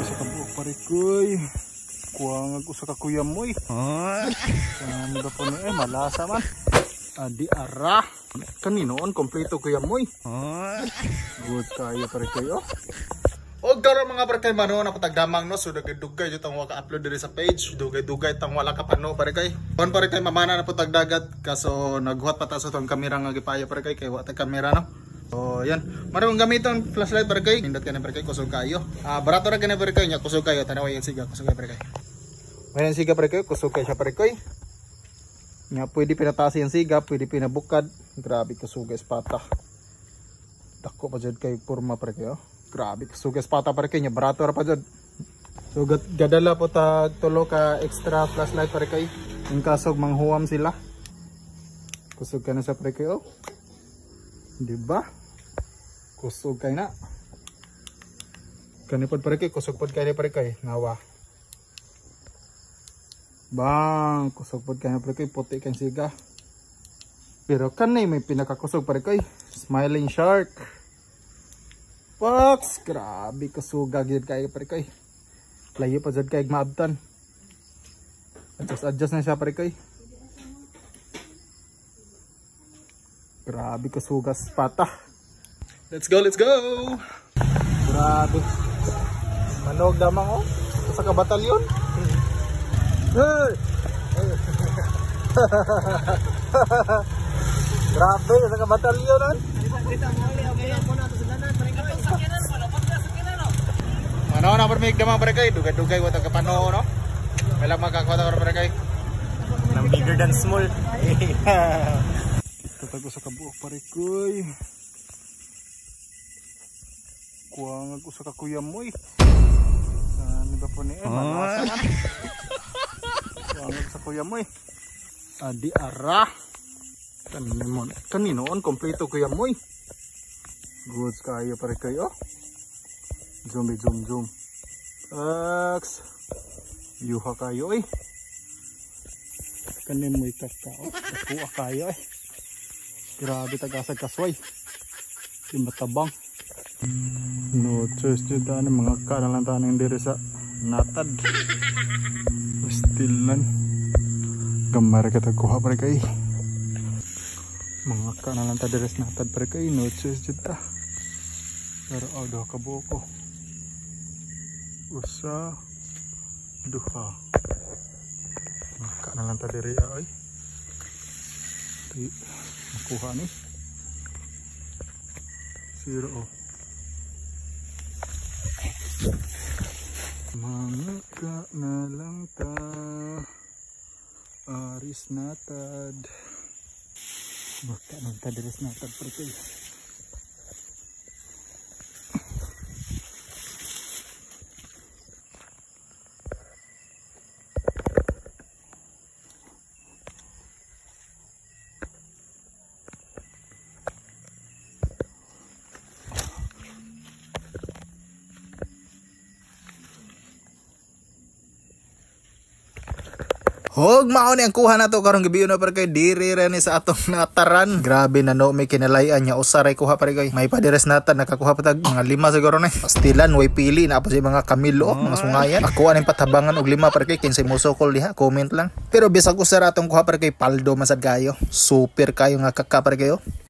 Sa kabuok pare koy. Kuwang ako sa kakuyam mo eh. Saan ba po ni malasa man. Adi ara. Kaninoon kompleto kuyam mo eh. Good kayo pare koy oh. Og daro mga pare kay mano na patagdamang no so dugay jud tang waka upload diri sa page dugay tang wala ka pano pare kay kon pare kay mamana na patagdagat kaso naghuat pa ta sa tong kamera nga gipaya pare kay wa ta kamera no. So yan marong gamiton flashlight pare kay nindot ka na pare kay kusog kayo. Barato ra kani pare kay nya kusog kayo tanaw yan siga kusog pare kay. Mayan siga pare kay kusog kay siya pare kay. Nya pwede pinataas yan siga, pwede pinabukad. Grabe kusog guys pata. Dako pa jud kay porma pare kay oh. Grabe sugas pata pare kay nya barato ra pa jud. So gadala po ta tulo ka extra flashlight pare kay in kasog manghuam sila. Kusog ka na sa pare kay oh. Di ba? Kusog kay na. Kani pod pare kay kusog pod kay pare kay ngawa. Bang kusog pod kay pare kay puti kay siga. Pero kanay may pinakakusog pare kay smiling shark. Box, grabe kasuga gid kay pare kay. Layo pa jud kay maabtan. Adjust na siya pare kay. Grabe kasugas pata. Let's go, let's go. Grabe. Manog damang oh. Sa ka batalyon. Hey. Grabe sa ka batalyon ah. Ano na permig damang pare kay dugay-dugay wa ta kapano no. Wala makakuha pare kay. Nang bigger than small. Tatago sa kabuok pare koy. Kuwang ako sa kakuyam mo eh. Saan ba po ni malasa man. Kuwang ako sa kuyam mo eh. Adi ara. Kaninoon kompleto kuyam mo eh. Goods kayo pare kayo. Zoom. Yuha kayo eh. Kanin mo ikakao. Kuha kayo eh. Grabe tagasag kasway. Di matabang. No choice dyan tayo mga kanalang tayo ng diri sa natad. Still gambar kita kuha pare kay. Mga kanalang tayo diri sa natad pare kay. No choice dyan ta. Pero ada kabuko. Usa duha. Mga kanalang tayo diri ay. Makuha ni. Zero oh. Mga na lang ta aris natad. Baka nagtadaris natad pare kay. Hog mao ni ang kuha nato karong gabi na pare kay diri ra ni sa atong nataran. Grabe na no may kinalayan nya usaray kuha pare kay. May padires natan nakakuha pa tag mga 5 siguro ni. Pastilan way pili na pa si mga kamilo mga sungayan. Ako aning patabangan og 5 pare kay kinsay musokol diha comment lang. Pero bisag usara atong kuha pare kay paldo masad kayo. Super kayo nga kaka pare kayo.